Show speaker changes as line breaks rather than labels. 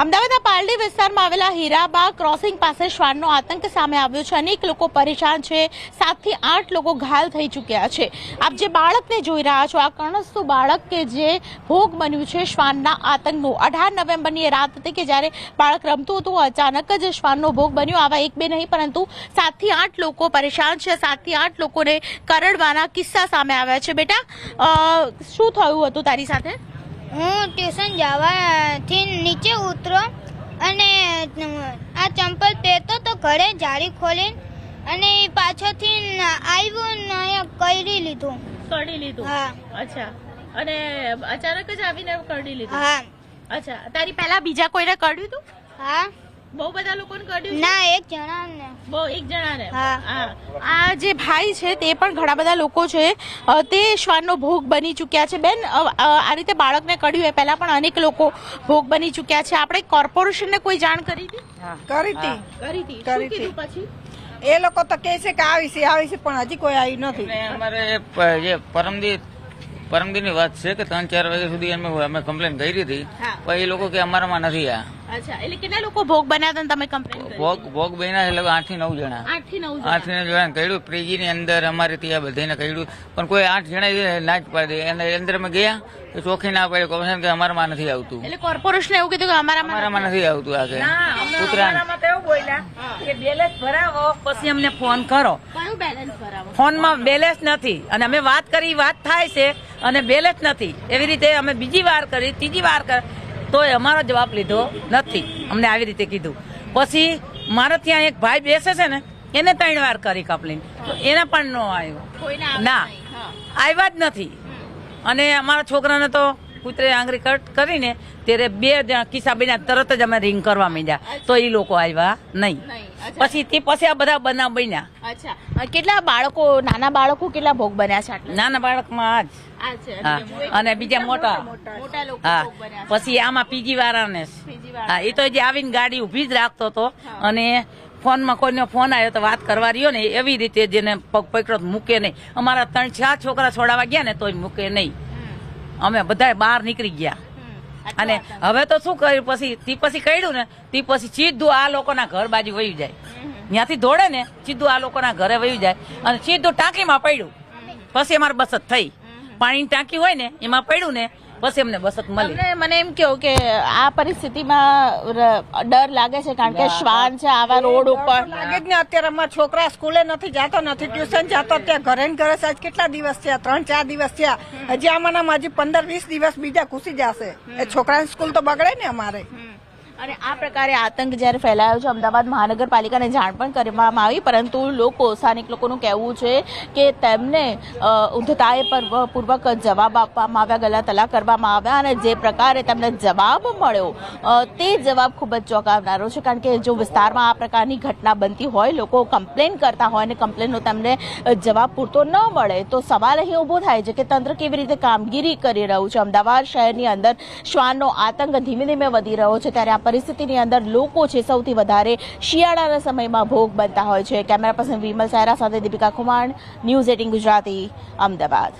અમદાવાદના પાલડી વિસ્તારમાં આવેલા હીરાબાગ ક્રોસિંગ પાસે શ્વાનનો આતંક સામે આવ્યો છે। અનેક લોકો પરેશાન છે, 7 થી 8 લોકો ઘાયલ થઈ ચૂક્યા છે। આપ જે બાળકને જોઈ રહ્યા છો, આ કણસતું બાળક કે જે ભોગ બન્યું છે શ્વાનના આતંકનો। 18 નવેમ્બરની એ રાત હતી કે જ્યારે બાળક રમતું હતું, અચાનક જ શ્વાનનો ભોગ બન્યો। આવા એક બે નહીં પરંતુ 7 થી 8 લોકો પરેશાન છે। 7 થી 8 લોકોને કરડવાના કિસ્સા સામે આવ્યા છે। બેટા, શું થયું હતું તારી સાથે?
હું ટ્યુશન જવાથી નીચે ઉતરો અને આ ચંપલ પહેરતો તો ઘરે જાળી ખોલીને અને પાછળથી આવ્યું ને કરી લીધું।
કરડી લીધું?
હા।
અચ્છા, અને અચાનક જ આવીને કરડી લીધું?
હા।
અચ્છા, તારી પહેલા બીજા કોઈને કરડ્યું હતું?
હા।
બહુ બધા લોકોને કરડ્યું?
ના, એક જણાને।
બહુ એક જણાને?
હા।
આ જે ભાઈ છે તે પણ ઘણા બધા લોકો છે તે શ્વાનનો ભોગ બની ચૂક્યા છે। બેન, આ રીતે બાળકને કરડ્યું એ પહેલા પણ અનેક લોકો ભોગ બની ચૂક્યા છે। આપણે કોર્પોરેશનને કોઈ જાણ કરી હતી?
કરી હતી।
શું કીધું પછી?
એ લોકો તો કહે છે કે આવી છે પણ હજી કોઈ આવ્યું નથી।
અમારે જે પરમદીની વાત છે કે 3-4 વાગ્યા સુધી અમે કમ્પ્લેન કરી હતી, પણ એ લોકો કે અમારામાં નથી આ।
અચ્છા, એટલે કેટલા લોકો ભોગ બન્યા હતા તમે કમ્પ્લેન કરી?
ભોગ બન્યા એટલે 8 થી 9 જણા।
8 થી 9
જણા કર્યું। પ્રીજી ની અંદર અમારે ત્યાં બધાને કર્યું, પણ કોઈ 8 જણા ના જ પાડી દે। અને અંદર અમે ગયા તો ચોખ્ખી ના પાડી કોર્પોરેશન કે અમારામાં નથી આવતું।
એટલે કોર્પોરેશન એવું કીધું કે
અમારામાં નથી આવતું। આ કે
ઉતરાણ એવું બોલ્યા કે બેલેન્સ ભરાવો પછી અમને ફોન કરો।
કયું બેલેન્સ ભરાવો?
ફોનમાં બેલેન્સ નથી અને અમે વાત કરી, વાત થાય છે અને બેલેન્સ નથી। એવી રીતે અમે બીજી વાર કરી, ત્રીજી વાર કરી તોય અમારો જવાબ લીધો નથી। અમને આવી રીતે કીધું। પછી મારે ત્યાં એક ભાઈ બેસે છે ને, એને 3 વાર કરી કમ્પ્લેન, એને પણ ન આવ્યો। ના, આવ્યા જ નથી। અને અમારા છોકરાને તો કૂતરે આંગળી કટ કરીને ત્યારે 2 જણા કિસ્સા બન્યા, તરત જ અમે રિંગ કરવા માંડ્યા તો એ લોકો આવ્યા નહીં। પછી આ બધા બનાવ બન્યા।
અચ્છા, કેટલા બાળકો, નાના બાળકો કેટલા ભોગ બન્યા છે?
નાના બાળકમાં હા, અને બીજા મોટા। હા, પછી આમાં પીજી વાળાને, હા, એ તો જે આવીને ગાડી ઉભી જ રાખતો હતો અને ફોનમાં કોઈનો ફોન આવ્યો તો વાત કરવા રહ્યો ને, એવી રીતે જેને પગ પકડો મૂકે નહીં। અમારા 3-4 છોકરા છોડાવવા ગયા ને તોય મૂકે નહીં। અમે બધા બહાર નીકળી ગયા। અને હવે તો શું કર્યું, પછી કર્યું ને તે પછી સીધું આ લોકોના ઘર બાજુ વયું જાય। ત્યાંથી દોડે ને સીધું આ લોકોના ઘરે વયું જાય અને સીધું ટાંકીમાં પડ્યું। પછી અમારે બચત થઈ। પાણીની ટાંકી હોય ને એમાં પડ્યું ને પછી અમને બચત મળી।
મને એમ કહ્યું કે આ પરિસ્થિતિમાં ડર લાગે છે કારણ કે શ્વાન છે આવા રોડ ઉપર?
લાગે જ ને। અત્યારે અમારા છોકરા સ્કૂલે નથી જતો, નથી ટ્યુશન જતો, ત્યાં ઘરે ને ઘરે આજ કેટલા દિવસ થયા? 3-4 દિવસ થયા। હજી આમાંના હજી 15-20 દિવસ બીજા ઘૂસી જશે। એ છોકરાની સ્કૂલ તો બગડે ને અમારે।
અને આ પ્રકારે આતંક જ્યારે ફેલાયો છે, અમદાવાદ મહાનગરપાલિકાને જાણ પણ કરવામાં આવી, પરંતુ સ્થાનિક લોકોનું કહેવું છે કે તેમને ઉદ્ધતાએ પૂર્વક જવાબ આપવામાં આવ્યા, ગલાતલા કરવામાં આવ્યા અને જે પ્રકારે તેમને જવાબ મળ્યો તે જવાબ ખૂબ જ ચોંકાવનારો છે। કારણ કે જો વિસ્તારમાં આ પ્રકારની ઘટના બનતી હોય, લોકો કમ્પ્લેન કરતા હોય અને કમ્પ્લેનનો તેમને જવાબ પૂરતો ન મળે તો સવાલ અહીં ઊભો થાય છે કે તંત્ર કેવી રીતે કામગીરી કરી રહ્યું છે। અમદાવાદ શહેરની અંદર શ્વાનનો આતંક ધીમે ધીમે વધી રહ્યો છે, ત્યારે પરિસ્થિતિની અંદર લોકો છે સૌથી વધારે શિયાળાના સમયમાં ભોગ બનતા હોય છે। કેમેરા પર્સન વિમલ સાયરા સાથે દીપિકા ખુમાણ, ન્યૂઝ 18 ગુજરાતી, અમદાવાદ।